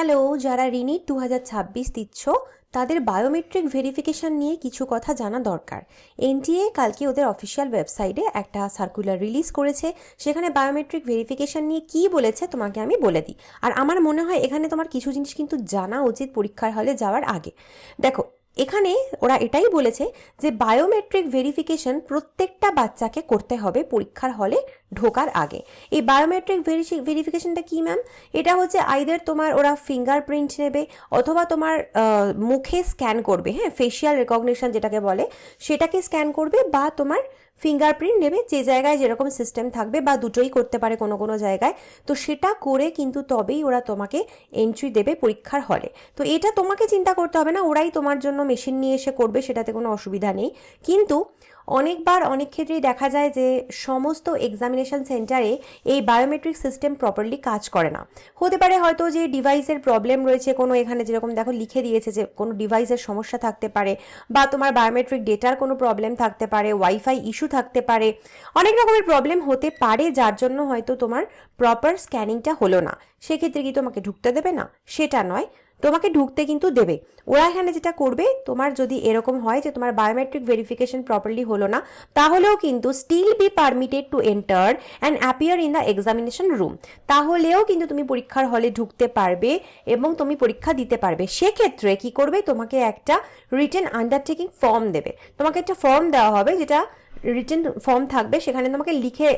Hello, যারা রিনিট 2026 দিচ্ছ তাদের বায়োমেট্রিক ভেরিফিকেশন নিয়ে কিছু কথা জানা দরকার। এনটিএ কালকে ওদের অফিসিয়াল ওয়েবসাইটে একটা সার্কুলার রিলিজ করেছে, সেখানে বায়োমেট্রিক ভেরিফিকেশন নিয়ে কী বলেছে তোমাকে আমি বলে দিই। আর আমার মনে হয় এখানে তোমার কিছু জিনিস কিন্তু জানা উচিত পরীক্ষার হলে যাওয়ার আগে। দেখো, এখানে ওরা এটাই বলেছে যে বায়োমেট্রিক ভেরিফিকেশন প্রত্যেকটা বাচ্চাকে করতে হবে পরীক্ষার হলে ঢোকার আগে। এই বায়োমেট্রিক ভেরিফিকেশনটা কি ম্যাম? এটা হচ্ছে আইদার তোমার ওরা ফিঙ্গারপ্রিন্ট নেবে অথবা তোমার মুখে স্ক্যান করবে, হ্যাঁ, ফেশিয়াল রেকগনিশন যেটাকে বলে সেটাকে স্ক্যান করবে, বা তোমার ফিঙ্গারপ্রিন্ট নেবে, যে জায়গায় যেরকম সিস্টেম থাকবে, বা দুটোই করতে পারে কোনো কোনো জায়গায়। তো সেটা করে কিন্তু তবেই ওরা তোমাকে এন্ট্রি দেবে পরীক্ষার হলে। তো এটা তোমাকে চিন্তা করতে হবে না, ওরাই তোমার জন্য মেশিন নিয়ে এসে করবে, সেটাতে কোনো অসুবিধা নেই। কিন্তু অনেকবার অনেক ক্ষেত্রেই দেখা যায় যে সমস্ত এক্সামিনেশন সেন্টারে এই বায়োমেট্রিক সিস্টেম প্রপারলি কাজ করে না। হতে পারে হয়তো যে ডিভাইসের প্রবলেম রয়েছে কোনো, এখানে যেরকম দেখো লিখে দিয়েছে যে কোনো ডিভাইসের সমস্যা থাকতে পারে, বা তোমার বায়োমেট্রিক ডেটার কোনো প্রবলেম থাকতে পারে, ওয়াইফাই ইস্যু থাকতে পারে, অনেক রকমের প্রবলেম হতে পারে, যার জন্য হয়তো তোমার প্রপার স্ক্যানিংটা হলো না। সেক্ষেত্রে কি তোমাকে ঢুকতে দেবে না? সেটা নয়, তোমাকে ঢুকতে কিন্তু দেবে। ওরা এখানে যেটা করবে, তোমার যদি এরকম হয় যে তোমার বায়োমেট্রিক ভেরিফিকেশন প্রপারলি হলো না, তাহলেও কিন্তু still be permitted to enter and appear in the examination room, তাহলেও কিন্তু তুমি পরীক্ষার হলে ঢুকতে পারবে এবং তুমি পরীক্ষা দিতে পারবে। সেক্ষেত্রে কি করবে, তোমাকে একটা রিটেন আন্ডারটেকিং ফর্ম দেবে। তোমাকে একটা ফর্ম দেওয়া হবে, যেটা রিটেন ফর্ম থাকবে, সেখানে তোমাকে লিখে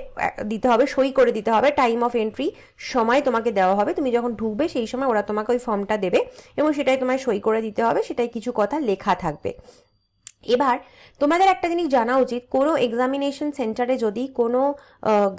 দিতে হবে, সই করে দিতে হবে, টাইম অফ এন্ট্রি সময় তোমাকে দেওয়া হবে, তুমি যখন ঢুকবে সেই সময় ওরা তোমাকে ওই ফর্মটা দেবে এবং সেটাই তোমায় সই করে দিতে হবে, সেটাই কিছু কথা লেখা থাকবে। এবার তোমাদের একটা জিনিস জানা উচিত, কোনো এক্সামিনেশন সেন্টারে যদি কোনো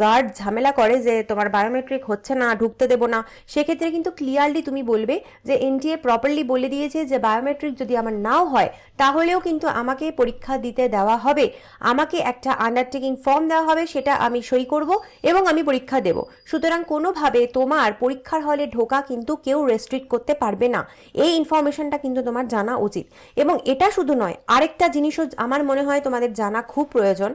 গার্ড ঝামেলা করে যে তোমার বায়োমেট্রিক হচ্ছে না, ঢুকতে দেবো না, সেক্ষেত্রে কিন্তু ক্লিয়ারলি তুমি বলবে যে এনটিএ প্রপারলি বলে দিয়েছে যে বায়োমেট্রিক যদি আমার নাও হয় তাহলেও কিন্তু আমাকে পরীক্ষা দিতে দেওয়া হবে, আমাকে একটা আন্ডারটেকিং ফর্ম দেওয়া হবে, সেটা আমি সই করব এবং আমি পরীক্ষা দেব। সুতরাং কোনোভাবে তোমার পরীক্ষার হলে ঢোকা কিন্তু কেউ রেস্ট্রিক্ট করতে পারবে না। এই ইনফরমেশনটা কিন্তু তোমার জানা উচিত। এবং এটা শুধু নয়, আরেকটা জিনিসও আমার মনে হয় তোমাদের জানা খুব প্রয়োজন।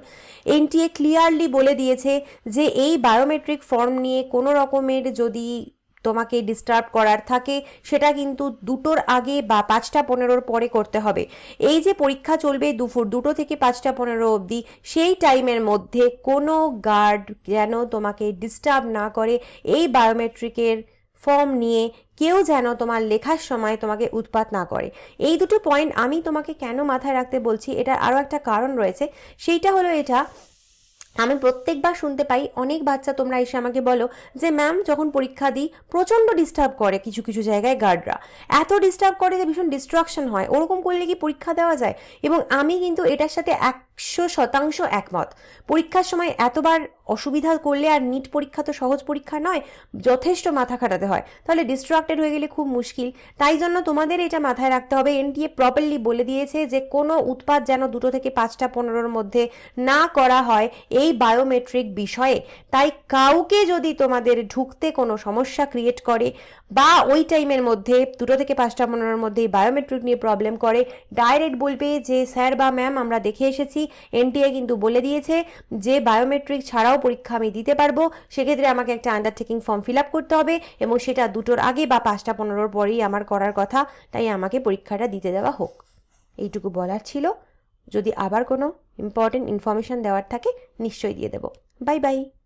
এনটিএ ক্লিয়ারলি বলে দিয়েছে যে এই বায়োমেট্রিক ফর্ম নিয়ে কোনো রকমের যদি তোমাকে ডিস্টার্ব করার থাকে, সেটা কিন্তু 2টোর আগে বা 5টা 15-র পরে করতে হবে। এই যে পরীক্ষা চলবে দুপুর 2টো থেকে 5টা 15 অবধি, সেই টাইমের মধ্যে কোনো গার্ড যেন তোমাকে ডিস্টার্ব না করে, এই বায়োমেট্রিকের ফর্ম নিয়ে কেউ যেন তোমার লেখার সময় তোমাকে উৎপাত না করে। এই দুটো পয়েন্ট আমি তোমাকে কেন মাথায় রাখতে বলছি, এটার আরও একটা কারণ রয়েছে। সেইটা হলো এটা, আমি প্রত্যেকবার শুনতে পাই অনেক বাচ্চা তোমরা এসে আমাকে বলো যে ম্যাম যখন পরীক্ষা দিই প্রচণ্ড ডিস্টার্ব করে কিছু কিছু জায়গায় গার্ডরা, এত ডিস্টার্ব করে যে ভীষণ ডিস্ট্রাকশন হয়, ওরকম করলে কি পরীক্ষা দেওয়া যায়? এবং আমি কিন্তু এটার সাথে 100% একমত। পরীক্ষার সময় এতবার অসুবিধা করলে, আর নিট পরীক্ষা তো সহজ পরীক্ষা নয়, যথেষ্ট মাথা খাটাতে হয়, তাহলে ডিস্ট্রাক্টেড হয়ে গেলে খুব মুশকিল। তাই জন্য তোমাদের এটা মাথায় রাখতে হবে, এনটিএ প্রপারলি বলে দিয়েছে যে কোনো উৎপাত যেন 2টো থেকে 5টা 15-র মধ্যে না করা হয় এই বায়োমেট্রিক বিষয়ে। তাই কাউকে যদি তোমাদের ঢুকতে কোনো সমস্যা ক্রিয়েট করে, বা ওই টাইমের মধ্যে 2টো থেকে 5টা 15-র মধ্যে বায়োমেট্রিক নিয়ে প্রবলেম করে, ডাইরেক্ট বলবে যে স্যার বা ম্যাম আমরা দেখে এসেছি, এনটিএ কিন্তু বলে দিয়েছে যে বায়োমেট্রিক ছাড়াও পরীক্ষা আমি দিতে পারবো, সেক্ষেত্রে আমাকে একটা আন্ডারটেকিং ফর্ম ফিল আপ করতে হবে এবং সেটা 2টোর আগে বা 5টা 15-র পরেই আমার করার কথা, তাই আমাকে পরীক্ষাটা দিতে দেওয়া হোক। এইটুকু বলার ছিল। যদি আবার কোনো ইম্পর্টেন্ট ইনফরমেশন দেওয়ার থাকে নিশ্চয়ই দিয়ে দেবো। Bye bye.